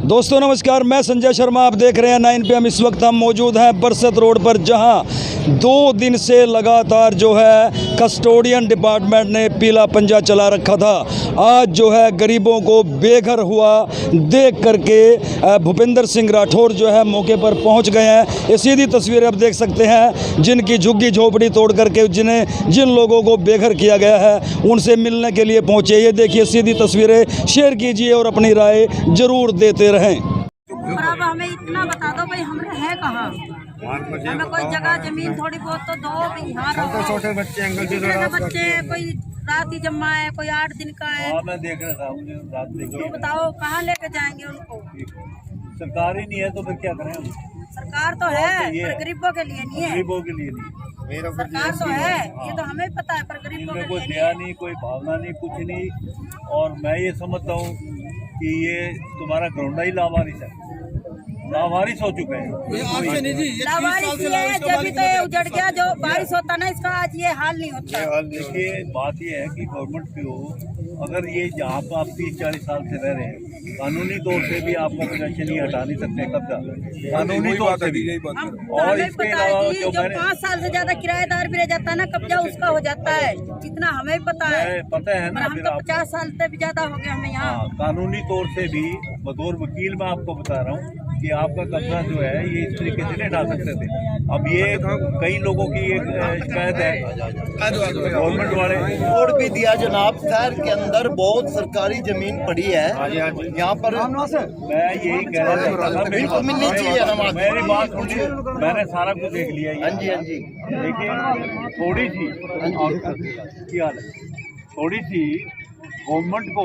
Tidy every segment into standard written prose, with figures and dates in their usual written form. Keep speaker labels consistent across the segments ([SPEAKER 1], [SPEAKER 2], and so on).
[SPEAKER 1] दोस्तों नमस्कार, मैं संजय शर्मा, आप देख रहे हैं 9 PM। इस वक्त हम मौजूद हैं बरसत रोड पर, जहां 2 दिन से लगातार जो है कस्टोडियन डिपार्टमेंट ने पीला पंजा चला रखा था। आज जो है गरीबों को बेघर हुआ देख करके भूपेंद्र सिंह राठौर जो है मौके पर पहुंच गए हैं। ये सीधी तस्वीरें आप देख सकते हैं, जिनकी झुग्गी झोपड़ी तोड़ करके जिन लोगों को बेघर किया गया है उनसे मिलने के लिए पहुंचे। ये देखिए सीधी तस्वीरें, शेयर कीजिए और अपनी राय जरूर देते रहें।
[SPEAKER 2] अब हमें इतना बता दो भाई, हम है कहाँ? हमें कोई जगह जमीन थोड़ी बहुत तो दो। यहाँ
[SPEAKER 3] छोटे बच्चे
[SPEAKER 2] बच्चे, कोई रात ही जमा है, कोई 8 दिन का है।
[SPEAKER 3] मैं देख रहा था,
[SPEAKER 2] तो बताओ कहाँ लेके जाएंगे उनको?
[SPEAKER 3] सरकार ही नहीं है तो फिर क्या करें हम?
[SPEAKER 2] सरकार तो है पर गरीबों के लिए नहीं है।
[SPEAKER 3] गरीबों के लिए नहीं,
[SPEAKER 2] सरकार तो है, ये तो हमें पता है, पर गरीबों के
[SPEAKER 3] कोई
[SPEAKER 2] लिए
[SPEAKER 3] दया नहीं, कोई भावना नहीं, कुछ नहीं। और मैं ये समझता हूँ कि ये तुम्हारा घरौंडा ही लावारिस है, लावारिस हो चुका है।
[SPEAKER 2] लावारिस ही है, जब भी तो ये उजड़ गया। जो बारिश होता ना, इसका आज ये हाल नहीं होता।
[SPEAKER 3] देखिए बात ये है कि गवर्नमेंट पे हो, अगर ये जहाँ पर आप 30-40 साल से रह रहे हैं, कानूनी तौर से भी आपका पोजेशन ही हटा नहीं सकते कब्जा, कानूनी तौर से भी।
[SPEAKER 2] और इसके अलावा जो 5 साल से ज्यादा किराएदार भी रह जाता है ना, कब्जा उसका हो जाता है, जितना हमें पता है ना। हम तो 50 साल से भी ज्यादा हो गए हमें यहाँ।
[SPEAKER 3] कानूनी तौर से भी बतौर वकील मैं आपको बता रहा हूँ कि आपका कब्जा जो है ये इस तरीके से नहीं हटा सकते थे। अब ये कई लोगों की एक शिकायत है, गवर्नमेंट वाले
[SPEAKER 4] और भी दिया जनाब। शहर के अंदर बहुत सरकारी जमीन पड़ी है, यहाँ पर
[SPEAKER 3] मैं यही कह रहा था,
[SPEAKER 4] बिल्कुल मिलनी चाहिए।
[SPEAKER 3] मेरी बात सुनिए, मैंने सारा कुछ देख लिया।
[SPEAKER 4] हाँ जी, हाँ जी।
[SPEAKER 3] देखिए थोड़ी सी क्या हाल है, थोड़ी सी गवर्नमेंट को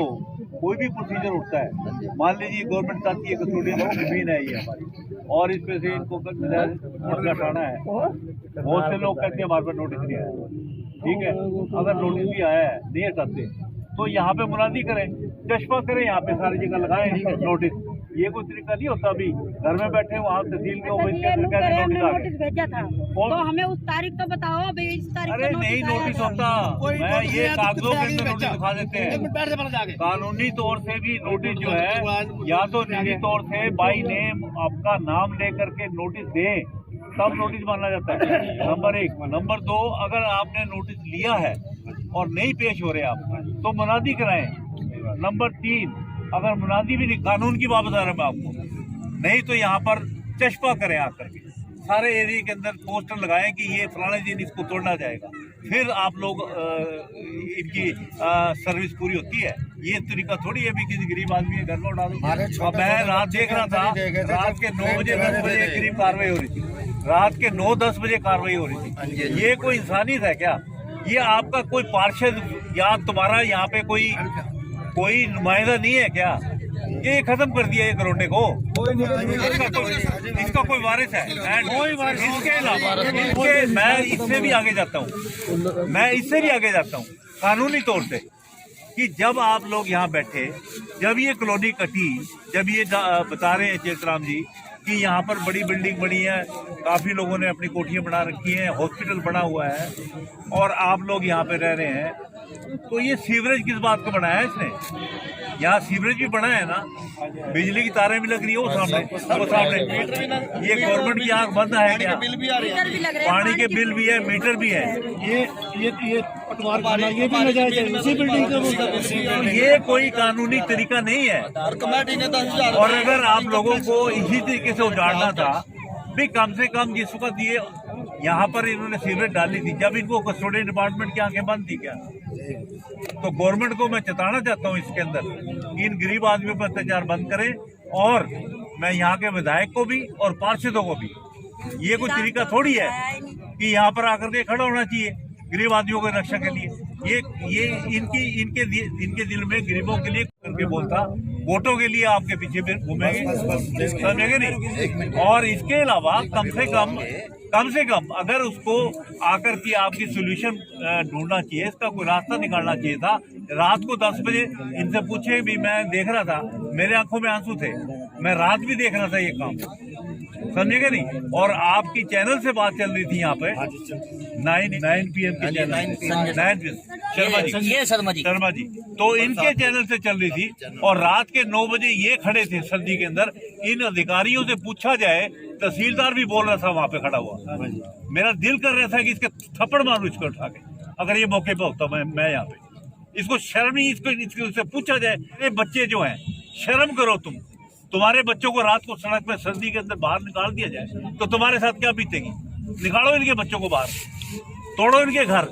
[SPEAKER 3] कोई भी प्रोसीजर उठता है, मान लीजिए गवर्नमेंट चाहती है कस्टोडियन जमीन है ये हमारी, और इस पे से इनको मसला उठाना है। बहुत से लोग कहते हैं हमारे पास नोटिस नहीं आया। ठीक है, अगर नोटिस भी आया है नहीं हटाते तो यहाँ पे मुनादी करें, चश्मा करें, यहाँ पे सारी जगह लगाएं नोटिस। ये कोई तरीका नहीं होता। अभी घर में बैठे वहाँ तहसील के
[SPEAKER 2] नोटिस भेजा था तो हमें उस तारीख तो बताओ भाई, इस तारीख।
[SPEAKER 3] अरे नहीं नोटिस होता, मैं ये कागजों के अंदर नोटिस दिखा देते हैं। कानूनी तौर से भी नोटिस जो है, या तो निजी तौर से बाई नेम आपका नाम लेकर के नोटिस दें, तब नोटिस माना जाता है। नंबर 1। नंबर 2, अगर आपने नोटिस लिया है और नहीं पेश हो रहे आप तो मुनादी कराएं। नंबर 3, अगर मुनादी भी नहीं, कानून की बात बता रहा मैं आपको, नहीं तो यहाँ पर चश्मा करें आकर के, सारे एरिया के अंदर पोस्टर लगाएं कि ये फलाने दिन इसको तोड़ना जाएगा, फिर आप लोग इनकी सर्विस पूरी होती है। ये तरीका थोड़ी है भी किसी गरीब आदमी के घर में उठा दो। मैं रात देख रहा था, रात के 9 बजे 10 बजे करीब कार्रवाई हो रही थी, रात के 9-10 बजे कार्रवाई हो रही थी। ये कोई इंसानियत है क्या? ये आपका कोई पार्षद या तुम्हारा यहाँ पे कोई नुमाइंदा नहीं है क्या? ये खत्म कर दिया ये घरौंडे को। इसका कोई वारिस है? इसके अलावा मैं इससे भी आगे जाता हूँ, कानूनी तौर से, कि जब आप लोग यहाँ बैठे, जब ये कॉलोनी कटी, जब ये बता रहे हैं चेतराम जी कि यहाँ पर बड़ी बिल्डिंग बनी है, काफी लोगों ने अपनी कोठियां बना रखी हैं, हॉस्पिटल बना हुआ है, और आप लोग यहाँ पे रह रहे हैं, तो ये सीवरेज किस बात को बनाया है इसने? यहाँ सीवरेज भी बना है ना, बिजली की तारें भी लग रही है वो सामने। ये गवर्नमेंट की आंख बंद है क्या? पानी के बिल भी है, मीटर भी है। ये पटवार ये भी नजायज है, इसी बिल्डिंग का। ये कोई कानूनी तरीका नहीं है। और अगर आप लोगों को इसी तरीके से उजाड़ना था भी, कम से कम जिस वक्त ये यहाँ पर इन्होंने सीवरेज डाली थी, जब इनको कस्टोडियन डिपार्टमेंट की आंखें बंद थी क्या? तो गवर्नमेंट को मैं चेताना चाहता हूँ इसके अंदर कि इन गरीब आदमियों पर अत्याचार बंद करें। और मैं यहाँ के विधायक को भी और पार्षदों को भी, ये कोई तरीका थोड़ी है कि यहाँ पर आकर के खड़ा होना चाहिए गरीब आदमियों की रक्षा के लिए। ये इनके दिल में गरीबों के लिए करके बोलता, वोटों के लिए आपके पीछे फिर घूमेंगे, समझेंगे नहीं। और इसके अलावा कम से कम अगर उसको आकर के आपकी सोल्यूशन ढूंढना चाहिए, इसका कोई रास्ता निकालना चाहिए था। रात को 10 बजे इनसे पूछे भी, मैं देख रहा था, मेरे आंखों में आंसू थे, मैं रात भी देख रहा था ये काम। समझेगा नहीं। और आपकी चैनल से बात चल रही थी यहाँ पे 9 PM के चैनल शर्मा जी, तो इनके चैनल से चल रही थी। और रात के 9 बजे ये खड़े थे सर्दी के अंदर। इन अधिकारियों से पूछा जाए, तहसीलदार भी बोल रहा था वहां पे खड़ा हुआ, मेरा दिल कर रहा था कि इसके थप्पड़ मारूं इसको उठा के, अगर ये मौके पे होता मैं यहाँ पे। इसको शर्म नहीं, इसको पूछा जाए, ये बच्चे जो हैं शर्म करो तुम, तुम्हारे बच्चों को रात को सड़क पे सर्दी के अंदर बाहर निकाल दिया जाए तो तुम्हारे साथ क्या बीतेगी। निकालो इनके बच्चों को बाहर, तोड़ो इनके घर।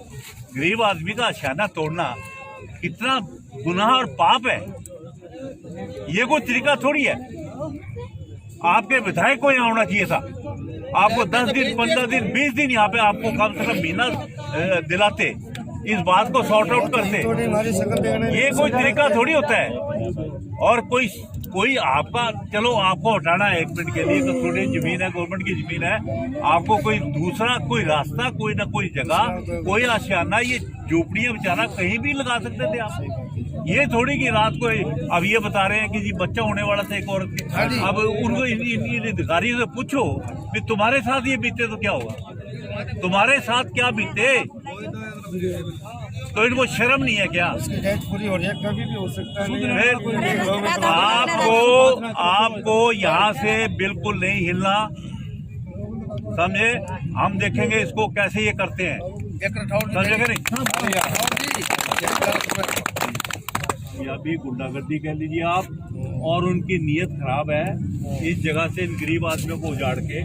[SPEAKER 3] गरीब आदमी का आशियाना तोड़ना कितना गुनाह और पाप है, ये कोई तरीका थोड़ी है। आपके विधायक को यहाँ होना चाहिए था, आपको 10 दिन 15 दिन 20 दिन यहाँ पे आपको कम से कम महीना दिलाते, इस बात को सॉर्ट आउट करते। ये कोई तरीका थोड़ी होता है। और कोई आपका, चलो आपको हटाना है 1 मिनट के लिए, तो थोड़ी जमीन है, गवर्नमेंट की जमीन है, आपको कोई दूसरा कोई रास्ता, कोई ना कोई जगह, कोई आशियाना, ये झोपड़ियां बेचारा कहीं भी लगा सकते थे आप। ये थोड़ी कि रात को अब ये बता रहे हैं कि जी बच्चा होने वाला था एक औरत के। अब उनको इन अधिकारियों से पूछो कि तुम्हारे साथ ये बीते तो क्या होगा, तुम्हारे साथ क्या बीते, तो इनको शर्म नहीं है क्या?
[SPEAKER 5] पूरी हो रही है, कभी भी हो सकता है।
[SPEAKER 3] आपको यहाँ से बिल्कुल नहीं हिलना, समझे। हम देखेंगे इसको कैसे ये करते हैं, समझेगा नहीं। या भी गुंडागर्दी कह लीजिए आप, और उनकी नीयत खराब है। इस जगह से इन गरीब आदमियों को उजाड़ के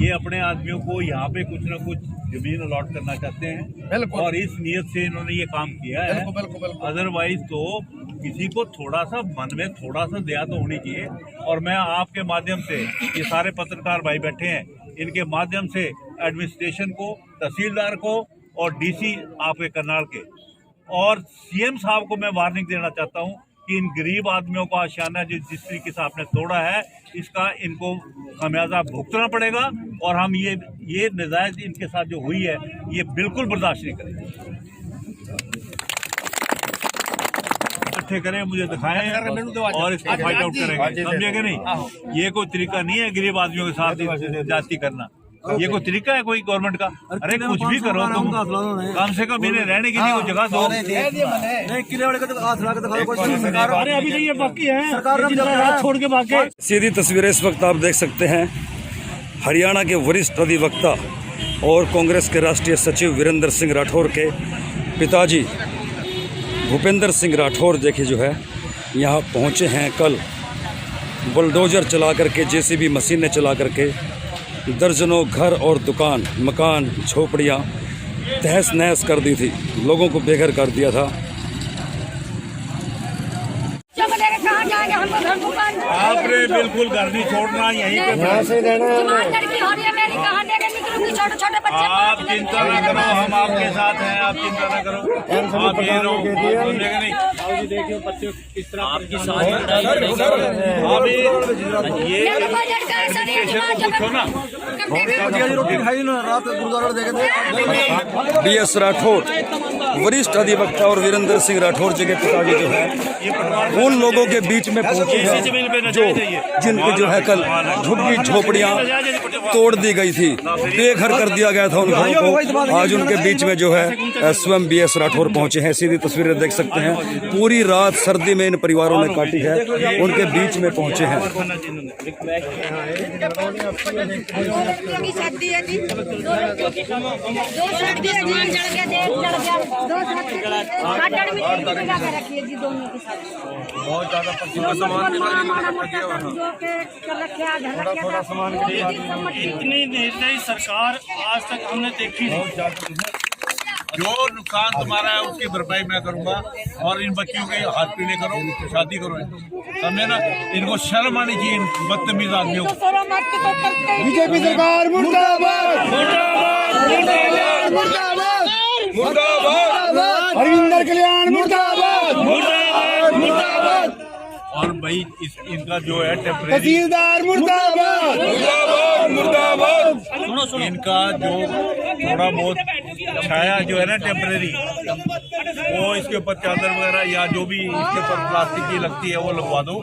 [SPEAKER 3] ये अपने आदमियों को यहाँ पे कुछ ना कुछ जमीन अलॉट करना चाहते हैं, और इस नीयत से इन्होंने ये काम किया है। अदरवाइज तो किसी को थोड़ा सा मन में थोड़ा सा दया तो होनी चाहिए। और मैं आपके माध्यम से, ये सारे पत्रकार भाई बैठे हैं, इनके माध्यम से एडमिनिस्ट्रेशन को, तहसीलदार को और DC आपके करनाल के और CM साहब को मैं वार्निंग देना चाहता हूँ कि इन गरीब आदमियों का आशियाना जिस तरीके से आपने तोड़ा है, इसका इनको खमियाजा भुगतना पड़ेगा। और हम ये नजायज इनके साथ जो हुई है, ये बिल्कुल बर्दाश्त नहीं करेंगे। इकट्ठे करें, मुझे दिखाएं और इसको फाइट आउट करेंगे, समझेगा नहीं। ये कोई तरीका नहीं है गरीब आदमियों के साथ जाति करना, ये कोई तरीका है कोई गवर्नमेंट का? अरे कुछ भी करो तुम, कम से कम इन्हें रहने के लिए कोई जगह दो। अरे अभी नहीं, ये बाकी है, छोड़ के बाकी।
[SPEAKER 1] सीधी तस्वीरें इस वक्त आप देख सकते हैं। हरियाणा के वरिष्ठ अधिवक्ता और कांग्रेस के राष्ट्रीय सचिव वीरेंद्र सिंह राठौर के पिताजी भूपेंद्र सिंह राठौर देखिए जो है यहाँ पहुँचे हैं। कल बुलडोजर चला करके, JCB मशीनें चला करके दर्जनों घर और दुकान, मकान, झोपड़ियाँ तहस नहस कर दी थी, लोगों को बेघर कर दिया था।
[SPEAKER 3] आपने बिल्कुल घर नहीं छोड़ना, यहीं पे आप चिंता न करो, हम आपके साथ हैं, आप चिंता न करो, आप ये रहो, नहीं आपकी पूछो ना।
[SPEAKER 1] DS राठौर वरिष्ठ अधिवक्ता और वीरेंद्र सिंह राठौर जी के पिताजी जो है उन लोगों के बीच में पहुंचे हैं जो जिनकी जो है कल झुग्गी झोपड़ियां तोड़ दी गई थी, बेघर कर दिया गया था उन घरों को। आज उनके बीच में जो है स्वयं BS राठौर पहुंचे हैं। सीधी तस्वीरें देख सकते हैं, पूरी रात सर्दी में इन परिवारों ने काटी है, उनके बीच में पहुंचे हैं।
[SPEAKER 3] इतनी निर्दयी सरकार आज तक हमने देखी नहीं। जो नुकसान तुम्हारा है उसकी भरपाई मैं करूंगा, और इन बच्चियों के हाथ पीले करो, शादी करो, समझे ना। इनको शर्म आनी चाहिए इन बदतमीज आदमियों को।
[SPEAKER 5] बीजेपी सरकार मुर्दाबाद, मुर्दाबाद, मुर्दाबाद, हरविंदर कल्याण मुर्दाबाद, मुर्दाबाद, मुर्दाबाद।
[SPEAKER 3] और भाई इनका जो है टेम्परेरी,
[SPEAKER 5] तहसीलदार मुर्दाबाद, मुर्दाबाद, मुर्दाबाद।
[SPEAKER 3] इनका जो थोड़ा बहुत छाया जो है ना टेम्परेरी, वो इसके ऊपर चादर वगैरह या जो भी इसके ऊपर प्लास्टिक की लगती है वो लगवा दो,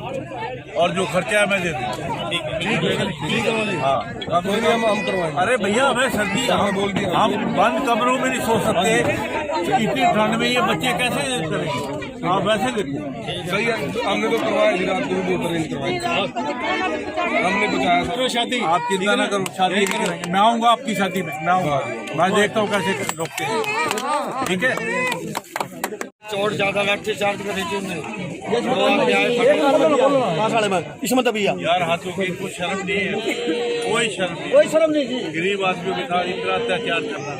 [SPEAKER 3] और जो खर्चा है मैं दे दूँ। ठीक है हाँ, हम करवाएंगे। अरे भैया हमें सर्दी, हम बंद कमरों में नहीं सो सकते, इतनी ठंड में ये बच्चे कैसे करेंगे? आप वैसे देखो
[SPEAKER 6] सही है, हमने तो करवाया थी रात को भी नहीं करवाई, हमने बचाया था।
[SPEAKER 3] शादी आप चिंता ना करो, शादी करेंगे, मैं आऊँगा आपकी शादी में, मैं आऊँगा, मैं देखता हूँ कैसे रोकते हैं। ठीक है,
[SPEAKER 5] चोट ज्यादा लाठी चार्ज कर रही थी
[SPEAKER 4] इसमें भैया
[SPEAKER 3] यार हाथों की कुछ शर्म नहीं है, कोई शर्म नहीं जी। गरीब आदमी के साथ इतना अत्याचार करना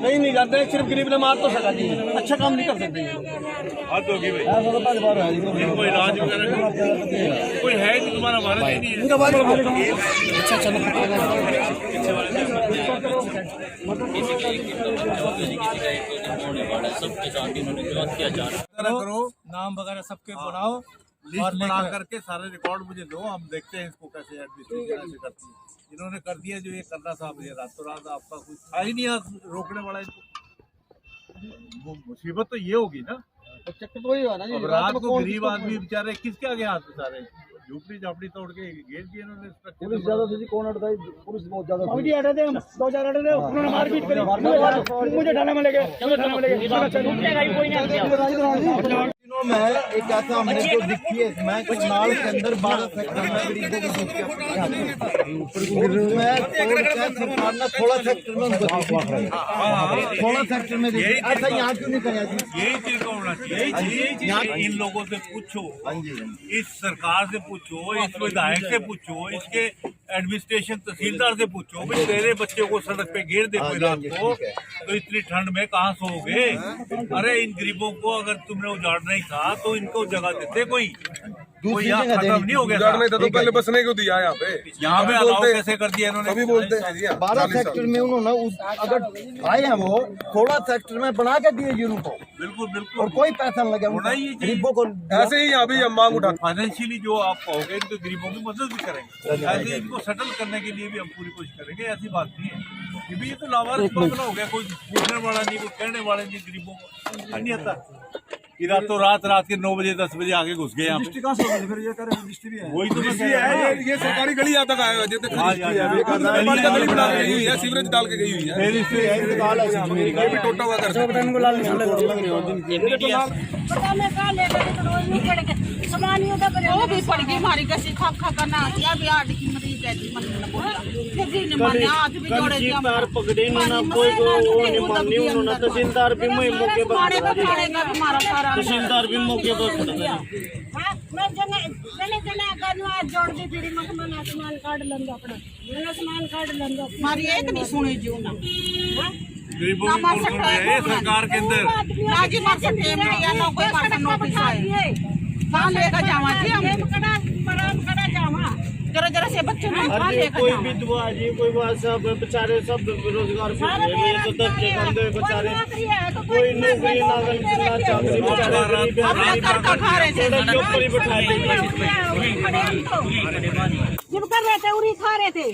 [SPEAKER 4] नहीं जाते, सिर्फ गरीब ने मार तो सका जी, अच्छा काम नहीं कर सकते।
[SPEAKER 3] हाथ होगी भाई, इनको इलाज वगैरह कोई है नहीं, तुम्हारा भारत ही नहीं है। करो
[SPEAKER 7] नाम वगैरह सबके बनाओ,
[SPEAKER 3] लिस्ट बना करके सारे रिकॉर्ड मुझे दो, हम देखते हैं इसको कैसे एडमिनिस्ट्रेशन कैसे करती है। इन्होंने कर दिया जो ये करना था, ये रातों रात आपका कुछ था ही नहीं रोकने वाला इनको। वो मुसीबत तो ये होगी ना,
[SPEAKER 4] चक्कर तो वही हुआ ना जी,
[SPEAKER 3] अब रात को गरीब आदमी बेचारे किसके आगे हाथ उतारे? झोपड़ी झापड़ी तोड़ के घेर दिए इन्होंने।
[SPEAKER 4] पुलिस ज्यादा थी, कौन अड़ता है? पुलिस बहुत ज्यादा थी।
[SPEAKER 5] अभी अड़े थे, 2-4 अड़े थे, उन्होंने मारपीट करी, मुझे थाने में ले गए,
[SPEAKER 4] दिनों में एक ऐसा हमने जो दिखी है, मैं करनाल के अंदर 12 सेक्टर में गरीबों की सरकार ने 16 सेक्टर में 16 सेक्टर में ऐसा यहाँ क्यों नहीं कराया?
[SPEAKER 3] यही चीज का होना चाहिए। इन लोगों से पूछो, इस सरकार से पूछो, इस विधायक से पूछो, इसके एडमिनिस्ट्रेशन तहसीलदार से पूछो, भाई तेरे बच्चे को सड़क पे घेर दे कोई रात को, तो इतनी ठंड में कहाँ सोओगे? अरे इन गरीबों को अगर तुमने उजाड़ना ही था तो इनको जगह देते, कोई यहाँ खत्म नहीं हो गया था।
[SPEAKER 6] तो पहले बसने को दिया यहाँ पे
[SPEAKER 3] अलाउ कैसे कर दिया इन्होंने?
[SPEAKER 6] सभी बोलते हैं जी,
[SPEAKER 4] 12 सेक्टर में उन्होंने अगर आए हैं वो 16 सेक्टर में बना के दिए जिनको,
[SPEAKER 3] बिल्कुल
[SPEAKER 4] और
[SPEAKER 3] बिल्कुल
[SPEAKER 4] कोई पैसा नहीं लगा
[SPEAKER 3] होना ही चाहिए।
[SPEAKER 4] गरीबों को।
[SPEAKER 6] ऐसे ही यहाँ भी हम मांग उठा
[SPEAKER 3] फाइनेंशियली जो आप कहोगे इनको गरीबों की मदद भी करेंगे, ऐसे इनको सेटल करने के लिए भी हम पूरी कोशिश करेंगे। ऐसी बात नहीं है कि ये तो लावारिस मामला हो गया, कोई पूछने वाला नहीं, कोई कहने वाला नहीं, गरीबों को नहीं आता कि रातों रात के 9 बजे 10 बजे आगे घुस गए यहाँ पे। वही तो
[SPEAKER 6] ये सरकारी गली यहाँ तक आया, गली बना के गई हुई है, सीवरेज डाल के गई हुई है, भी टोटा हुआ कर
[SPEAKER 2] वो भी पड़ गई हमारी कैसी खा करना अभी 8 की मरीज है जी, हाथ भी जोड़े
[SPEAKER 5] पकड़े कोई तहसीलदार भी मौके पर तहसीलदार भी मौके पर
[SPEAKER 2] मैं जोड़ दी फिर मैं आसमान कार्ड लंदो अपना, आसमान कार्ड लंदो हमारी एक नहीं सुनी जी ना
[SPEAKER 3] गरीबों की कुर्बानी है सरकार के अंदर।
[SPEAKER 2] ना जी मर सकते हैं ना कोई मर नोटिस है कहाँ लेकर जावा जी, हम खड़ा जावा जरा से बच्चे
[SPEAKER 5] कोई विधवा जी, कोई बात सब बेचारे सब बेरोजगार बेचारे, कोई नौकरी ना चाकरी,
[SPEAKER 2] कर रहे थे उरी खा रहे थे।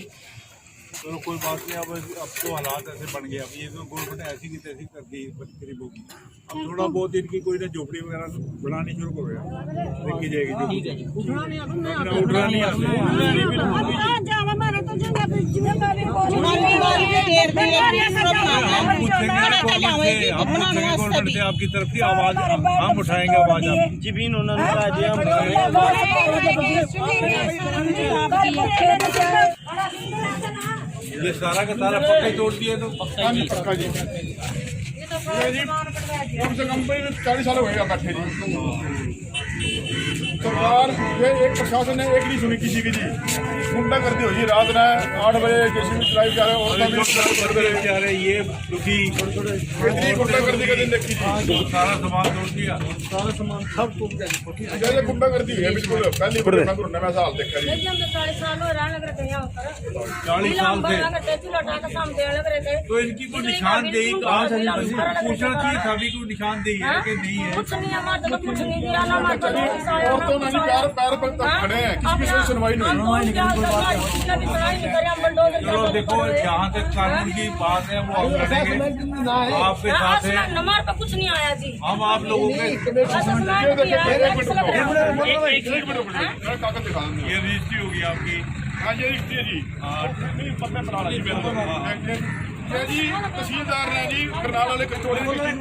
[SPEAKER 3] चलो कोई बात नहीं, अब तो हालात ऐसे बन गए, अब ये तो गवर्नमेंट ऐसी की तैसी कर दी गरीबों की। अब थोड़ा बहुत इनकी कोई ना झोपड़ी वगैरह बनानी शुरू हो गया, देखी जाएगी उठना नहीं गवर्नमेंट से आपकी तरफ की आवाज हम उठाएंगे, आवाज आप
[SPEAKER 5] जमीन
[SPEAKER 3] ये सारा का सारा पक्का तोड़ दिए तो
[SPEAKER 6] पक्का जी। कम से कम 40 साल हो गए बैठे जी। सरकार ये एक प्रशासन ने एक नहीं सुनी किसी की जी, गुंडा करती हुई रात ने 8 बजे जेसीबी चलाई जा रहे और
[SPEAKER 3] ये दुखी
[SPEAKER 6] कितनी गुंडा करती का दिन देखी जी,
[SPEAKER 3] सारा सामान तोड़ दिया,
[SPEAKER 6] सारा सामान सब टूट गया। जैसे गुंडा करती है बिल्कुल पहली मैं ऐसा हाल देखा जी।
[SPEAKER 3] 40 साल से तो इनकी कोई निशानदेही पूछना चाहिए, सभी को निशानदेही है कि नहीं है?
[SPEAKER 2] कुछ नहीं हमारे तो कुछ नहीं दिया ना हमारे
[SPEAKER 6] नहीं पैर पर तक खड़े हैं, किसी की कोई सुनवाई नहीं हुई।
[SPEAKER 3] चलो देखो, जहाँ तक कानून की बात है वो हम लड़ेंगे, आपके साथ है।
[SPEAKER 2] नंबर पे कुछ नहीं आया जी।
[SPEAKER 3] हम आप लोगों के
[SPEAKER 6] एक मिनट कागज दिखा देंगे।
[SPEAKER 3] ये रजिस्ट्री होगी आपकी।
[SPEAKER 6] हाँ ये रिश्ते जी, नहीं पता बना रही मेरे को। ये जी तहसीलदार ने जी करनाल वाले कस्टोडियन कस्टोडियन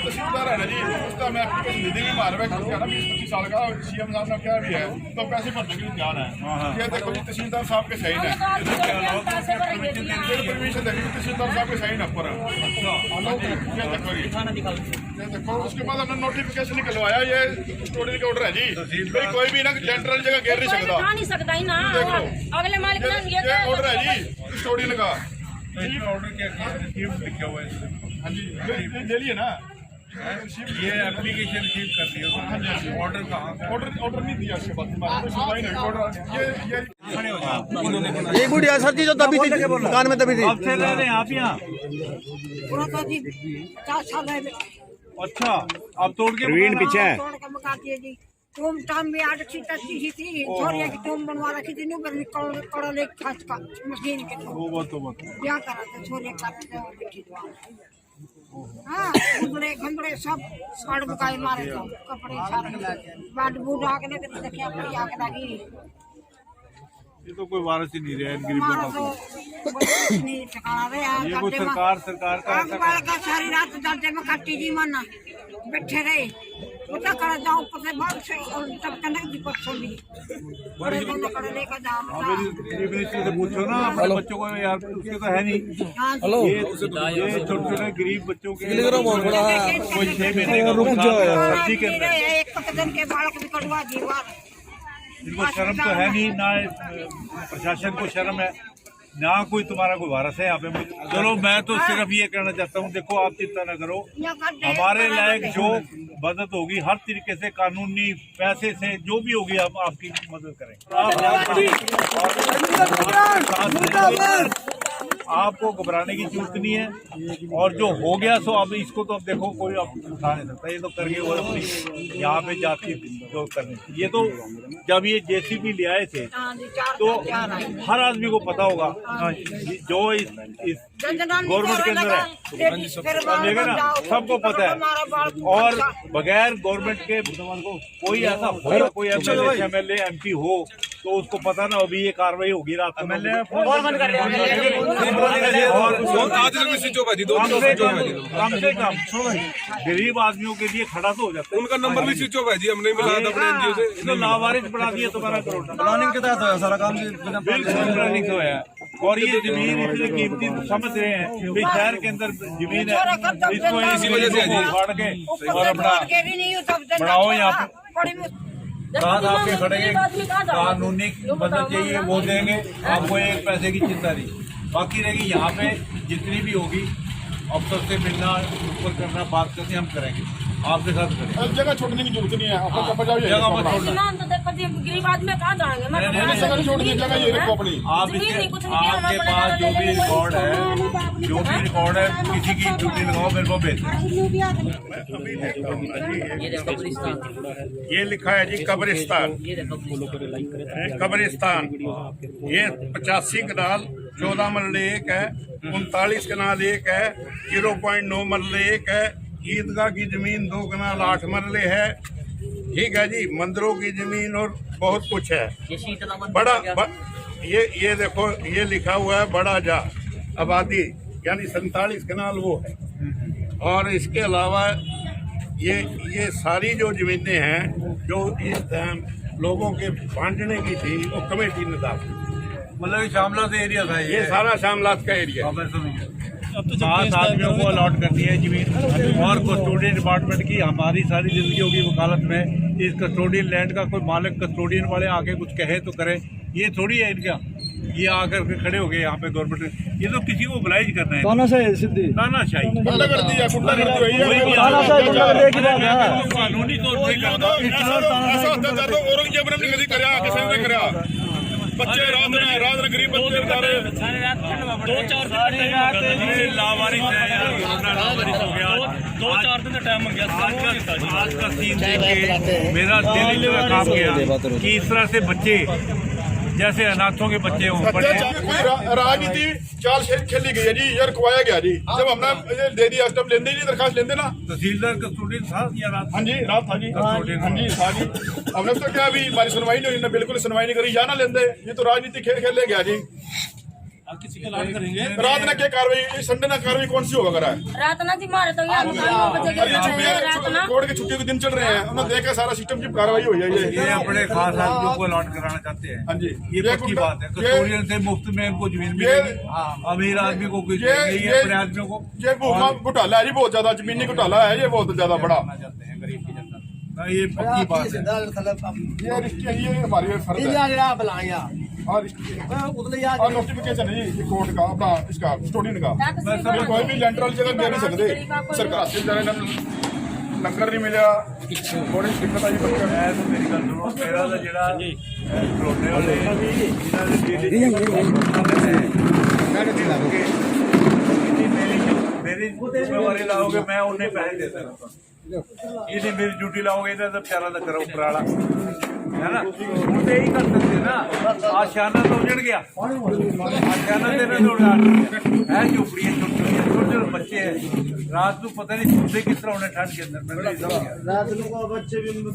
[SPEAKER 6] तहसीलदार है ना जी, उसका मैं एप्लीकेशन दे देंगे बाहर में, क्या ना 20-25 साल का सीएम साहब ने क्या भी है, तो पैसे भरने के लिए तैयार है। ये देखो जी तहसीलदार साहब के साइन है, परमिशन देखिए तहसीलदार साहब के साइन है ऊपर। ये देखो, उसके बाद हमने नोटिफिकेशन निकलवाया, ये कस्टोडियन का ऑर्डर है जी, कोई भी ना जनरल जगह घेर नहीं सकता।
[SPEAKER 2] नहीं सकता ही ना, अगले मालिक
[SPEAKER 6] ये ऑर्डर है जी कस्टोडियन का।
[SPEAKER 3] ऑर्डर क्या लिखा हुआ है?
[SPEAKER 6] हाँ जी ले लिए ना,
[SPEAKER 3] ये एप्लीकेशन रिसीव कर दी है। ऑर्डर कहाँ से?
[SPEAKER 6] ऑर्डर नहीं दिया उसके बाद ऑर्डर ये
[SPEAKER 4] एक बुढ़िया सर जी जो दबी थी दुकान में दबी थी।
[SPEAKER 3] कब से रह रहे हैं आप यहाँ?
[SPEAKER 2] पूरा तो जी 4 साल है।
[SPEAKER 3] अच्छा, अब तोड़ के
[SPEAKER 2] पीछे है तोड़ के मका दिए जी। तुम टाइम में 8 थी छोरिया की तुम बनवा रखी थी, ऊपर कड़ा ले खास का मशीन के तो क्या करा था छोरिया काटते और बैठी तो हाँ घंबड़े सब साड़ बुकाई मारे तो कपड़े सारे बाट बूट आके लेके देखिए अपनी आके लगी।
[SPEAKER 3] ये तो कोई वारस ही नहीं रहा है गरीबों का।
[SPEAKER 2] नहीं ठिकाना रे यार,
[SPEAKER 3] ये कोई सरकार का ऐसा
[SPEAKER 2] का सारी रात दर्दे में काटी जी मना बैठे रहे, उतना कर जाओ ऊपर से बाहर से और तब कनक की परसों भी बड़े दोनों कर लेकर जाओ।
[SPEAKER 3] गरीब मिनिस्ट्री से पूछो ना अपने बच्चों को, यार उसके तो है नहीं।
[SPEAKER 2] हेलो,
[SPEAKER 3] ये छोटे गरीब बच्चों के कोई 6 महीने का सब्जी के अंदर
[SPEAKER 2] एक दिन के बालक भी कटवा जीवा।
[SPEAKER 3] इनको शर्म तो है नहीं, ना प्रशासन को शर्म है, ना कोई तुम्हारा कोई वारस है यहाँ पे। चलो मैं तो सिर्फ ये कहना चाहता हूँ, देखो आप चिंता न करो, हमारे लायक जो मदद होगी हर तरीके से, कानूनी पैसे से जो भी होगी हम आपकी मदद करें। आपको घबराने की जरूरत नहीं है, और जो हो गया सो अब इसको तो अब देखो कोई अब उठा नहीं सकता, ये तो करके वो अपनी यहाँ पे जाती जो करनी। ये तो जब ये जेसीबी ले आए थे तो हर आदमी को पता होगा जो इस गवर्नमेंट के अंदर है, लेकिन ना सबको पता है। और बगैर गवर्नमेंट के कोई ऐसा होगा, कोई एमएलए एमपी हो तो उसको पता ना अभी ये कार्रवाई होगी रात को। कम से कम गरीब आदमियों के लिए खड़ा तो हो जाता है।
[SPEAKER 8] उनका नंबर भी स्विच ऑफ है जी, हमने मिला था अपने एनजीओ से।
[SPEAKER 3] तो लावारिस बना दिया तुम्हारा करोड़,
[SPEAKER 4] प्लानिंग के तहत है सारा काम जी,
[SPEAKER 3] बिल्कुल प्लानिंग तो है। और ये जमीन इतनी कीमती समझ रहे हैं कि शहर के अंदर जमीन है, इसको इसी वजह से फाड़ के और अपना बढ़ाओ यहाँ पे साथ आपके खड़ेंगे। कानूनी मदद चाहिए वो देंगे आपको, एक पैसे की चिंता नहीं। बाकी रहेगी यहाँ पे जितनी भी होगी अफसर से मिलना, ऊपर करना, बात करनी हम करेंगे, आपके साथ करेंगे।
[SPEAKER 6] जगह छोड़ने की जरूरत नहीं है,
[SPEAKER 3] जगह मत छोड़ना।
[SPEAKER 2] गरीब आदमी कहाँ जाएंगे?
[SPEAKER 6] छोड़ने की जगह ये रखो अपनी।
[SPEAKER 3] आप आपके पास जो भी रिकॉर्ड है किसी की ड्यूटी लगाओ, मेरे को भेज।
[SPEAKER 9] ये लिखा है जी कब्रिस्तान, कब्रिस्तान। ये 85 कनाल 14 मरले 1 है, 39 कनाल 1 है, 0.9 मरले 1 है। ईदगाह की जमीन 2 कनाल 8 मरले है। ठीक है जी, मंदिरों की जमीन और बहुत कुछ है। ये देखो ये लिखा हुआ है बड़ा जा आबादी, यानी 47 कनाल वो है। और इसके अलावा ये सारी जो जमीनें हैं जो इस टाइम लोगों के बांटने की थी वो कमेटी ने दाखिल,
[SPEAKER 3] मतलब शामलात एरिया था
[SPEAKER 9] ये सारा शामलात का एरिया।
[SPEAKER 3] अब तो 7 आदमियों को अलॉट करनी है जमीन, और कस्टोडियन डिपार्टमेंट की हमारी सारी जिंदगियों की वकालत में इस कस्टोडियन लैंड का कोई मालिक कस्टोडियन वाले आके कुछ कहे तो करें, ये थोड़ी है इनका ये आकर के खड़े हो गए यहाँ पे गवर्नमेंट। ये तो किसी को बुलाइज करना है, तानाशाही कानूनी तौर पर
[SPEAKER 6] औरंगजेब ने कभी करा, किसी ने करा। बच्चे रात में गरीब बच्चे बेचारे
[SPEAKER 7] 2-4
[SPEAKER 3] लावारिस है यार, लावारिस हो गया।
[SPEAKER 7] 2-4 दिन का टाइम मांगा।
[SPEAKER 3] आज का सीन देख के मेरा दिल इतना काम गया कि इस तरह से बच्चे जैसे अनाथों के बच्चे हों पड़े।
[SPEAKER 6] कोई राजनीति चाल खेली गई है जी, ये रुकवाया गया जी। जब हमने ये दे दिया स्टेप लेंदे ही नहीं, दरखास्त लेंदे ना।
[SPEAKER 3] तहसीलदार का स्टूडेंट था या रात?
[SPEAKER 6] हाँ जी, रात था जी। हाँ जी था जी। हमने तो क्या अभी हमारी सुनवाई नहीं हुई, ना बिल्कुल सुनवाई नहीं करी, या ना लेंदे। ये तो राजनीति खेले गया जी।
[SPEAKER 7] किसी के लाभ करेंगे
[SPEAKER 6] रात ने क्या कार्रवाई, संडे ना कार्रवाई कौन सी होगा करा है?
[SPEAKER 2] रात ना जी मारे तो यार 9 बजे के रात ना
[SPEAKER 6] कोर्ट की छुट्टी के दिन चल रहे हैं, उन्होंने देखा सारा सिस्टम की कार्रवाई हुई है।
[SPEAKER 3] ये अपने खास आदमियों को अलॉट कराना चाहते हैं।
[SPEAKER 6] हाँ जी,
[SPEAKER 3] ये पक्की बात है। कस्टोडियन से मुफ्त में इनको जमीन मिलेगी, अमीर आदमी को कुछ नहीं है, अपने आदमियों को।
[SPEAKER 6] ये घोटाला है जी, बहुत ज्यादा जमीनी घोटाला है ये, बहुत ज्यादा बड़ा।
[SPEAKER 3] चाहते हैं गरीब की जनता। ये पक्की बात है।
[SPEAKER 6] ये हमारी फर्ज है। और नोटिफिकेशन है जी कोर्ट का, अपना इसका स्टूडेंट का। कोई भी लेंटर वाली जगह दे नहीं सकते, सरकार से लंगर नहीं मिला, थोड़ी दिक्कत आई बच्चों
[SPEAKER 3] है। तो मेरी गल सुनो, मेरा तो जेड़ा खिलौने वाले मेरी जिम्मेवारी लाओगे, मैं उन्हें पैसे दे सकता। ये मेरी ड्यूटी लाओगे, इन्हें तो बेचारा तो करो उपराला है ना। उनसे यही कर सकते ना। आशियाना तो उजड़ गया, आशियाना देने तो है। झोपड़ियाँ छोटे छोटे बच्चे हैं, रात को पता नहीं सोते किस तरह उन्हें ठंड के अंदर।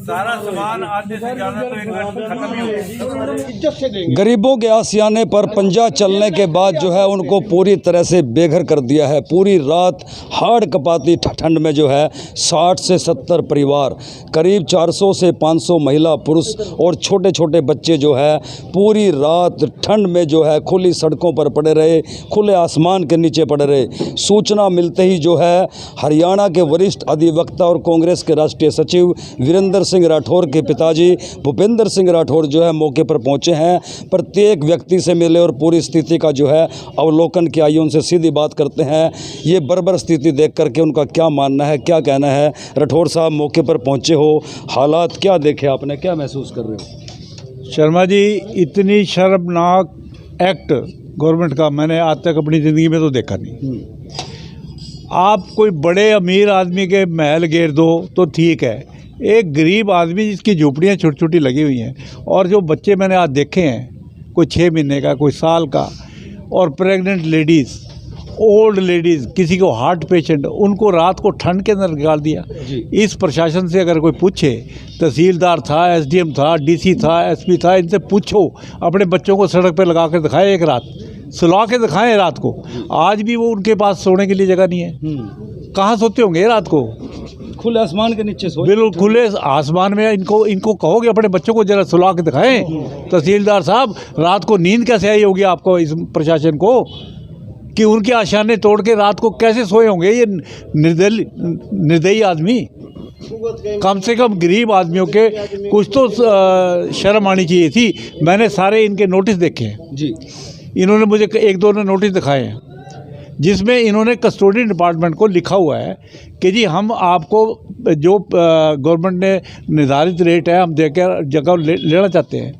[SPEAKER 3] सारा सामान आधे से ज्यादा तो एक खत्म ही हो गया।
[SPEAKER 1] गरीबों के आशियाने पर पंजा चलने के बाद जो है उनको पूरी तरह से बेघर कर दिया है। पूरी रात हाड़ कपाती ठंड में जो है 60 से 70 परिवार, करीब 400 से 500 महिला पुरुष और छोटे छोटे बच्चे जो है पूरी रात ठंड में जो है खुली सड़कों पर पड़े रहे, खुले आसमान के नीचे पड़े रहे। सूचना मिलते ही जो है हरियाणा के वरिष्ठ अधिवक्ता और कांग्रेस के राष्ट्रीय सचिव वीरेंद्र सिंह राठौर के पिताजी भूपेंद्र सिंह राठौर जो है मौके पर पहुंचे हैं। प्रत्येक व्यक्ति से मिले और पूरी स्थिति का जो है अवलोकन किया। आइए उनसे सीधी बात करते हैं, ये बर्बर स्थिति देख करके उनका क्या मानना है, क्या कहना है। राठौर साहब मौके पर पहुंचे हो, हालात क्या देखे आपने, क्या महसूस कर रहे हो?
[SPEAKER 10] शर्मा जी, इतनी शर्मनाक एक्ट गवर्नमेंट का मैंने आज तक अपनी ज़िंदगी में तो देखा नहीं। आप कोई बड़े अमीर आदमी के महल घेर दो तो ठीक है, एक गरीब आदमी जिसकी झोपड़ियाँ छोटी छोटी लगी हुई हैं, और जो बच्चे मैंने आज देखे हैं, कोई 6 महीने का, कोई साल का, और प्रेग्नेंट लेडीज़, ओल्ड लेडीज़, किसी को हार्ट पेशेंट, उनको रात को ठंड के अंदर निकाल दिया। इस प्रशासन से अगर कोई पूछे, तहसीलदार था, एसडीएम था, डीसी था, एसपी था, इनसे पूछो, अपने बच्चों को सड़क पे लगा कर दिखाए, एक रात सुला के दिखाएं रात को। आज भी वो उनके पास सोने के लिए जगह नहीं है। कहाँ सोते होंगे रात को?
[SPEAKER 1] खुले आसमान के नीचे सो,
[SPEAKER 10] बिल्कुल खुले आसमान में। इनको कहोगे अपने बच्चों को जरा सुला के दिखाएं। तहसीलदार साहब, रात को नींद कैसे आई होगी आपको, इस प्रशासन को, कि उनके आशाने तोड़ के रात को कैसे सोए होंगे ये निर्दयी आदमी। कम से कम गरीब आदमियों के कुछ तो शर्म आनी चाहिए थी। मैंने सारे इनके नोटिस देखे हैं जी, इन्होंने मुझे 1-2 ने नोटिस दिखाए हैं, जिसमें इन्होंने कस्टोडियन डिपार्टमेंट को लिखा हुआ है कि जी हम आपको जो गवर्नमेंट ने निर्धारित रेट है हम देकर जगह लेना चाहते हैं,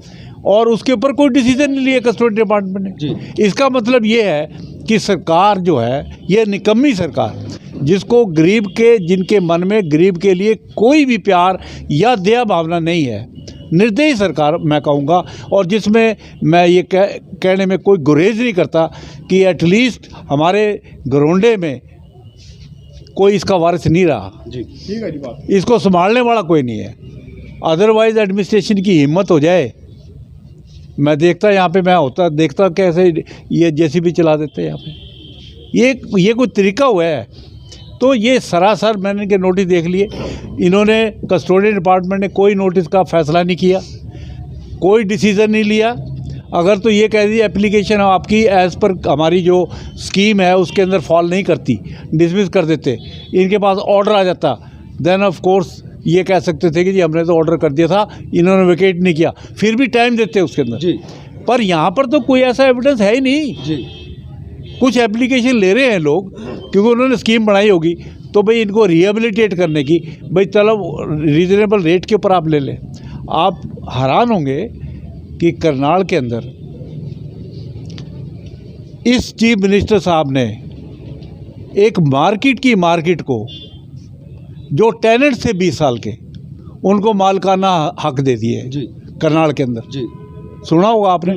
[SPEAKER 10] और उसके ऊपर कोई डिसीजन नहीं लिया कस्टोडियन डिपार्टमेंट ने जी। इसका मतलब ये है कि सरकार जो है ये निकम्मी सरकार, जिसको गरीब के, जिनके मन में गरीब के लिए कोई भी प्यार या दया भावना नहीं है, निर्दयी सरकार मैं कहूँगा। और जिसमें मैं ये कहने में कोई गुरेज नहीं करता कि एटलीस्ट हमारे गरोंडे में कोई इसका वारिस नहीं रहा जी, ठीक है जी बात, इसको संभालने वाला कोई नहीं है। अदरवाइज एडमिनिस्ट्रेशन की हिम्मत हो जाए, मैं देखता यहाँ पे, मैं होता देखता कैसे ये जेसीबी चला देते हैं यहाँ पे, ये कोई तरीका हुआ है। तो ये सरासर मैंने इनके नोटिस देख लिए, इन्होंने कस्टोडियन डिपार्टमेंट ने कोई नोटिस का फैसला नहीं किया, कोई डिसीज़न नहीं लिया। अगर तो ये कह दी एप्लीकेशन आपकी एज़ पर हमारी जो स्कीम है उसके अंदर फॉल नहीं करती, डिसमिस कर देते, इनके पास ऑर्डर आ जाता, देन ऑफ कोर्स ये कह सकते थे कि जी हमने तो ऑर्डर कर दिया था, इन्होंने वेकेट नहीं किया, फिर भी टाइम देते उसके अंदर जी। पर यहाँ पर तो कोई ऐसा एविडेंस है ही नहीं जी। कुछ एप्लीकेशन ले रहे हैं लोग क्योंकि उन्होंने स्कीम बनाई होगी, तो भाई इनको रिहेबिलिटेट करने की, भाई चलो रीजनेबल रेट के ऊपर आप ले लें। आप हैरान होंगे कि करनाल के अंदर इस चीफ मिनिस्टर साहब ने एक मार्केट को जो टेनेंट थे 20 साल के, उनको मालिकाना हक दे दिए
[SPEAKER 1] जी
[SPEAKER 10] करनाल के अंदर।
[SPEAKER 1] जी
[SPEAKER 10] सुना होगा आपने।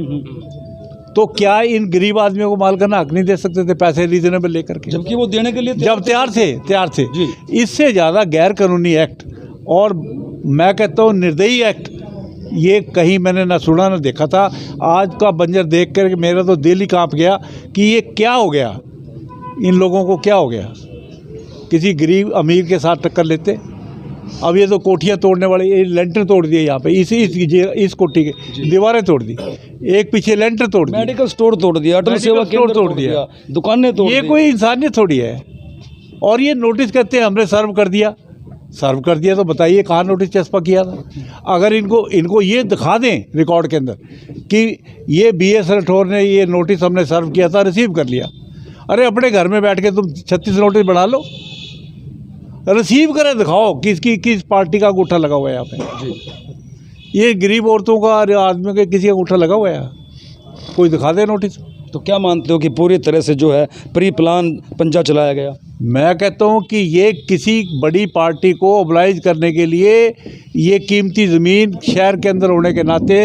[SPEAKER 10] तो क्या इन गरीब आदमियों को मालिकाना हक नहीं दे सकते थे पैसे रीजनेबल लेकर के?
[SPEAKER 1] जबकि वो देने के लिए
[SPEAKER 10] जब तैयार थे
[SPEAKER 1] जी।
[SPEAKER 10] इससे ज़्यादा गैर कानूनी एक्ट और मैं कहता हूँ निर्दयी एक्ट ये कहीं मैंने ना सुना ना देखा था। आज का बंजर देख कर मेरा तो दिल ही कांप गया कि ये क्या हो गया, इन लोगों को क्या हो गया। किसी गरीब अमीर के साथ टक्कर लेते। अब ये तो कोठियाँ तोड़ने वाले, ये लेंटर तोड़ दिए यहाँ पे, इस कोठी की दीवारें तोड़ दी, एक पीछे लेंटर तोड़ दिया,
[SPEAKER 1] मेडिकल स्टोर तोड़ दिया, अटल सेवा केंद्र तोड़ दिया, दुकानें तोड़
[SPEAKER 10] ये
[SPEAKER 1] दी।
[SPEAKER 10] कोई इंसानियत थोड़ी है। और ये नोटिस कहते हैं हमने सर्व कर दिया तो बताइए कहाँ नोटिस चस्पा किया था। अगर इनको ये दिखा दें रिकॉर्ड के अंदर कि ये BS राठौर ने ये नोटिस हमने सर्व किया था, रिसीव कर लिया। अरे अपने घर में बैठ के तुम 36 नोटिस बढ़ा लो, रिसीव करें, दिखाओ किस पार्टी का अंगूठा लगा हुआ है यहाँ पे। ये गरीब औरतों का आदमियों के किसी का अंगूठा लगा हुआ है, कोई दिखा दे नोटिस।
[SPEAKER 1] तो क्या मानते हो कि पूरी तरह से जो है प्री प्लान पंजा चलाया गया?
[SPEAKER 10] मैं कहता हूँ कि ये किसी बड़ी पार्टी को ओबलाइज करने के लिए ये कीमती ज़मीन शहर के अंदर होने के नाते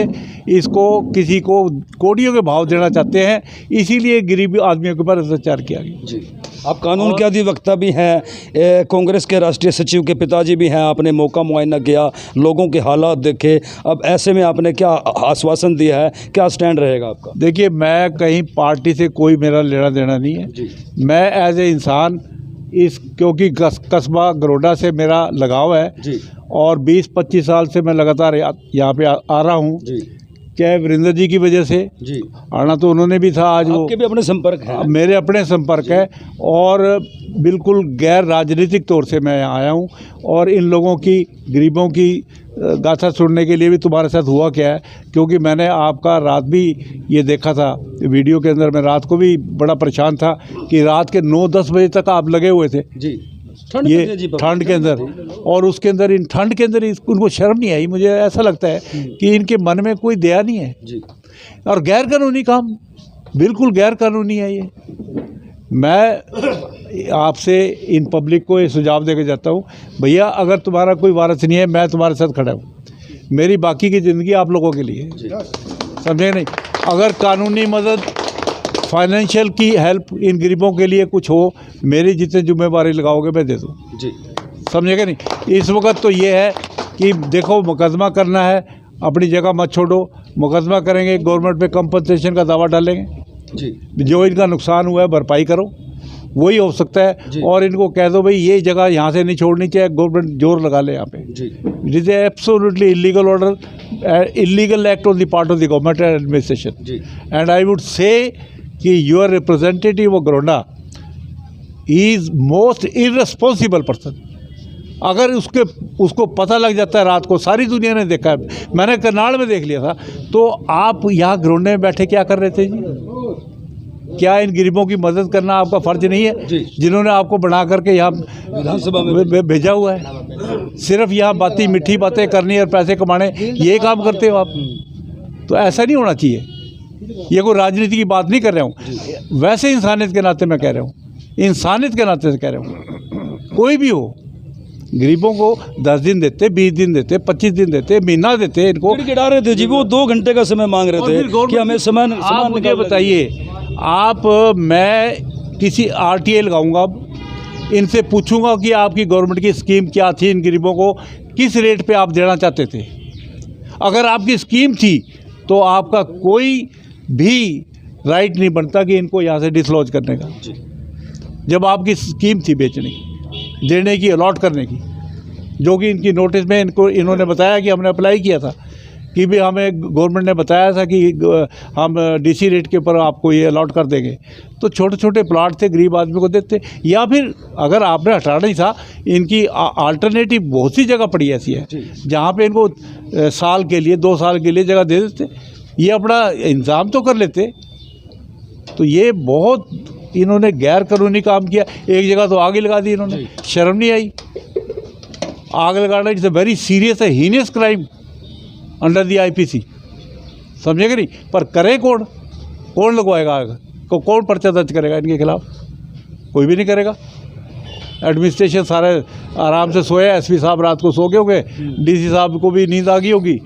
[SPEAKER 10] इसको किसी को कोड़ियों के भाव देना चाहते हैं, इसीलिए गरीब आदमियों के ऊपर अत्याचार किया गया।
[SPEAKER 1] जी, आप कानून के अधिवक्ता भी हैं, कांग्रेस के राष्ट्रीय सचिव के पिताजी भी हैं, आपने मौका मुआयना किया, लोगों के हालात देखे, अब ऐसे में आपने क्या आश्वासन दिया है, क्या स्टैंड रहेगा आपका?
[SPEAKER 10] देखिए, मैं कहीं पार्टी से कोई मेरा लेना देना नहीं है। मैं एज ए इंसान क्योंकि कस्बा गरोडा से मेरा लगाव है
[SPEAKER 1] जी।
[SPEAKER 10] और 20-25 साल से मैं लगातार यहाँ पे आ रहा हूँ, चाहे वीरेंद्र जी की वजह से
[SPEAKER 1] जी,
[SPEAKER 10] आना तो उन्होंने भी था, आज वो
[SPEAKER 1] आपके भी अपने संपर्क है।
[SPEAKER 10] मेरे अपने संपर्क है और बिल्कुल गैर राजनीतिक तौर से मैं यहाँ आया हूँ। और इन लोगों की गरीबों की गाथा सुनने के लिए भी तुम्हारे साथ हुआ क्या है, क्योंकि मैंने आपका रात भी ये देखा था वीडियो के अंदर। मैं रात को भी बड़ा परेशान था कि रात के 9-10 बजे तक आप लगे हुए थे
[SPEAKER 1] जी,
[SPEAKER 10] ये ठंड के अंदर, और उसके अंदर इन ठंड के अंदर उनको शर्म नहीं आई। मुझे ऐसा लगता है कि इनके मन में कोई दया नहीं है
[SPEAKER 1] जी।
[SPEAKER 10] और गैर कानूनी काम, बिल्कुल गैर कानूनी है ये। मैं आपसे इन पब्लिक को ये सुझाव देकर जाता हूँ, भैया अगर तुम्हारा कोई वारस नहीं है, मैं तुम्हारे साथ खड़ा हूँ, मेरी बाकी की ज़िंदगी आप लोगों के लिए, समझे नहीं? अगर कानूनी मदद, फाइनेंशियल की हेल्प इन गरीबों के लिए कुछ हो, मेरी जितनी जिम्मेवारी लगाओगे मैं दे दूँ
[SPEAKER 1] जी,
[SPEAKER 10] समझेगा नहीं? इस वक्त तो ये है कि देखो, मुकदमा करना है, अपनी जगह मत छोड़ो, मुकदमा करेंगे, गवर्नमेंट पे कंपनसेशन का दावा डालेंगे
[SPEAKER 1] जी,
[SPEAKER 10] जो इनका नुकसान हुआ है भरपाई करो, वही हो सकता है। और इनको कह दो भाई ये जगह यहाँ से नहीं छोड़नी चाहिए, गवर्नमेंट जोर लगा ले यहाँ पे। It is absolutely illegal order, illegal act on the part of the government and administration. And I would say कि your representative of Garoda is most irresponsible person. अगर उसको पता लग जाता है रात को, सारी दुनिया ने देखा है, मैंने करनाल में देख लिया था, तो आप यहाँ गरोडे में बैठे क्या कर रहे थे जी? क्या इन गरीबों की मदद करना आपका फ़र्ज नहीं है, जिन्होंने आपको बना करके यहाँ विधानसभा में भेजा हुआ है? सिर्फ यहाँ बातें, मीठी बातें करनी और पैसे कमाने, ये काम करते हो आप? तो ऐसा नहीं होना चाहिए। ये कोई राजनीति की बात नहीं कर रहा हूँ, वैसे इंसानियत के नाते मैं कह रहा हूँ, इंसानियत के नाते से कह रहा हूँ। कोई भी हो, गरीबों को 10 दिन देते, 20 दिन देते, 25 दिन देते, महीना देते, इनको
[SPEAKER 1] गिड़ा रहे थे जी। वो 2 घंटे का समय मांग रहे थे कि हमें सामान
[SPEAKER 10] मुझे बताइए आप, मैं किसी RTA लगाऊंगा, इनसे पूछूंगा कि आपकी गवर्नमेंट की स्कीम क्या थी, इन गरीबों को किस रेट पे आप देना चाहते थे। अगर आपकी स्कीम थी तो आपका कोई भी राइट नहीं बनता कि इनको यहाँ से डिसलॉज करने का। जब आपकी स्कीम थी बेचने की, देने की, अलॉट करने की, जो कि इनकी नोटिस में इन्होंने बताया कि हमने अप्लाई किया था, कि भी हमें गवर्नमेंट ने बताया था कि हम DC रेट के ऊपर आपको ये अलॉट कर देंगे। तो छोटे छोटे प्लाट थे, गरीब आदमी को देते। या फिर अगर आपने हटाना ही था, इनकी अल्टरनेटिव बहुत सी जगह पड़ी ऐसी है जहाँ पे इनको साल के लिए, 2 साल के लिए जगह दे देते, ये अपना इंतजाम तो कर लेते। तो ये बहुत इन्होंने गैर कानूनी काम किया। एक जगह तो आग ही लगा दी इन्होंने, शर्म नहीं आई। आग लगाना इट्स अ वेरी सीरियस है, heinous crime under the IPC, समझेगा नहीं? पर करे कौन लगवाएगा आग? को कौन पर्चा दर्ज करेगा इनके खिलाफ? कोई भी नहीं करेगा। एडमिनिस्ट्रेशन सारे आराम से सोए, एसपी साहब रात को सो गए होंगे, डीसी साहब को भी नींद आ गई होगी,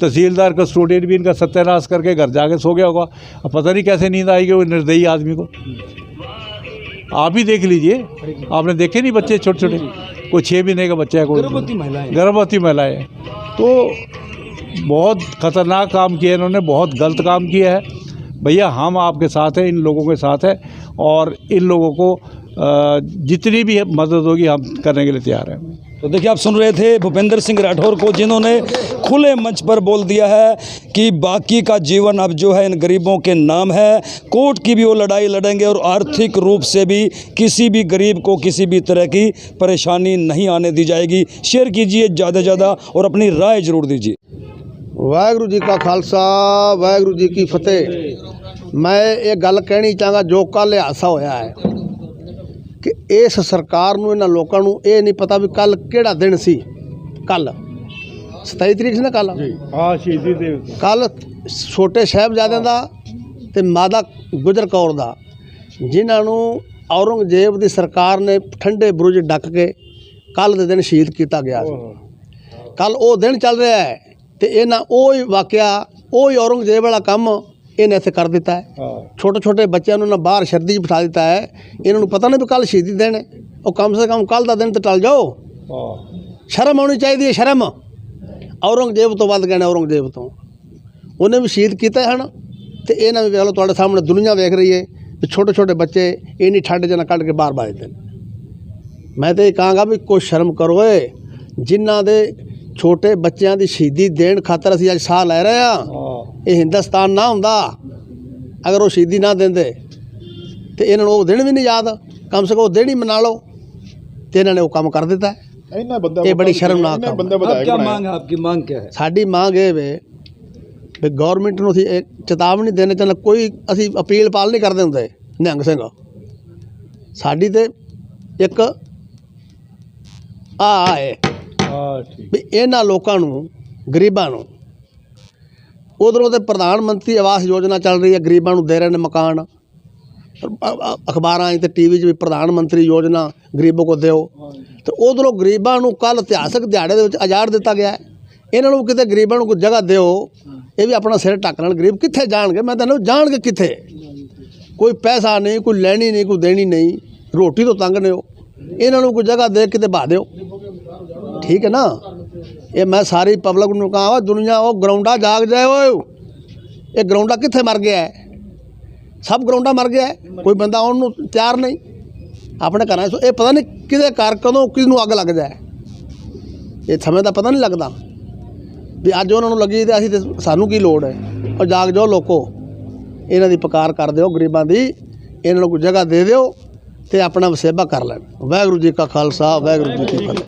[SPEAKER 10] तहसीलदार कस्टोडियन भी इनका सत्यानाश करके घर जाके सो गया होगा। अब पता नहीं कैसे नींद आएगी वो निर्दयी आदमी को। आप ही देख लीजिए, आपने देखे नहीं बच्चे छोटे छोटे, कोई 6 महीने का बच्चा है, कोई गर्भवती महिलाएं। तो बहुत खतरनाक काम किया इन्होंने, बहुत गलत काम किया है। भैया हम आपके साथ हैं, इन लोगों के साथ हैं, और इन लोगों को जितनी भी मदद होगी हम करने के लिए तैयार हैं।
[SPEAKER 1] तो देखिए, आप सुन रहे थे भूपेंद्र सिंह राठौर को, जिन्होंने खुले मंच पर बोल दिया है कि बाकी का जीवन अब जो है इन गरीबों के नाम है। कोर्ट की भी वो लड़ाई लड़ेंगे और आर्थिक रूप से भी किसी भी गरीब को किसी भी तरह की परेशानी नहीं आने दी जाएगी। शेयर कीजिए ज़्यादा से ज़्यादा और अपनी राय ज़रूर दीजिए।
[SPEAKER 4] वाहगुरू जी का खालसा, वाहगुरू जी की फतेह। मैं ये गल कहनी चाहगा, जो कल हादसा होया है कि इस सरकार नूं, इन्हां लोकां नूं ये नहीं पता भी कल किहड़ा दिन सी। कल 27 तरीक सी ना, कल
[SPEAKER 10] हाँ शहीदी दिवस,
[SPEAKER 4] कल छोटे साहिबजादिਆਂ ਦਾ ਤੇ ਮਾਤਾ ਗੁਜਰ ਕੌਰ ਦਾ, ਜਿਨ੍ਹਾਂ ਨੂੰ औरंगजेब ਦੀ ਸਰਕਾਰ ਨੇ ਠੰਡੇ ਬੁਰਜ ਡੱਕ ਕੇ ਕੱਲ ਦੇ ਦਿਨ ਸ਼ਹੀਦ ਕੀਤਾ ਗਿਆ ਸੀ। ਕੱਲ ਉਹ ਦਿਨ ਚੱਲ ਰਿਹਾ ਹੈ ਤੇ ਇਹਨਾਂ ਉਹ ਹੀ ਵਾਕਿਆ, ਉਹ ਹੀ औरंगजेब ਵਾਲਾ ਕੰਮ ਇਹਨੇ ਇੱਥੇ ਕਰ ਦਿੱਤਾ ਹੈ। छोटे छोटे बच्चों ने बाहर सर्दी च बिठा दिता है। इन्होंने पता नहीं भी कल शहीदी दिन है, और कम से कम कल का दिन तो टल जाओ। शर्म आनी चाहिए, शर्म। औरंगजेब तो वध गए, औरंगजेब तो उन्हें भी शहीद किया है ना, तो इन्हें भी वेख लो, तुहाडे सामने दुनिया वेख रही है भी छोटे छोटे बच्चे इन्नी ठंड च ना कढ़ के बाहर भेजते हैं। मैं तो ये कहांगा भी कोई शर्म करो, जिन्हों के छोटे बच्चों की शहीदी देने खातर असीं अज साह लै रहे हैं। ये हिंदुस्तान ना हुंदा अगर वो शहीदी ना देंदे, तो इन्होंने वो दिन भी नहीं याद, कम से कम वो दिन ही मना लो, तो इन्होंने वो काम कर दिता है। ये बड़ी शर्मनाक काम है।
[SPEAKER 1] क्या मांग है आपकी? मांग क्या है?
[SPEAKER 4] साडी मांग ये वे भी गौरमेंट नूं असीं एक चेतावनी देने चाहते, कोई असीं अपील पाल नहीं करते हुंदे निहंग सिंह। साडी ते एक है भी इन्हां लोकां नूं, गरीबां नूं, उधरों तो प्रधानमंत्री आवास योजना चल रही है, गरीबों को दे रहे हैं मकान, अखबार तो टीवी भी प्रधानमंत्री योजना गरीबों को दो, तो उधरों गरीबों को कल इतिहासक दिहाड़े आज़ाद दिता गया है। इन्होंने कितने गरीबों को जगह दो, ये भी अपना सिर ढक लैन। गरीब कित्थे जाणगे? मैं कहना जाणगे कित्थे? कोई पैसा नहीं, कोई लैनी नहीं, कोई देनी नहीं, रोटी तो तंग ने हो। इन्होंने कोई जगह दे किते बहा दो, ठीक है ना। ये मैं सारी पब्लिक नूं कहा, दुनिया वो ग्राउंडा जाग जाए, वो ये ग्राउंडा कित्थे मर गया है? सब ग्राउंडा मर गया है, कोई बंदा आने नूं तैयार नहीं अपने घर। ये पता नहीं किदे घर कदों किसनूं अग लग जाए, ये समय का पता नहीं लगता भी अज उन्होंने लगी तो असीं ते सानूं की लोड़ है। और जाग जाओ लोको, इन्हां दी पुकार कर दो, गरीबां दी इन्हां नूं कोई जगह दे दो, तो अपना वसेबा कर लैण। वाहिगुरू जी का खालसा, वाहिगुरू जी की फतेह।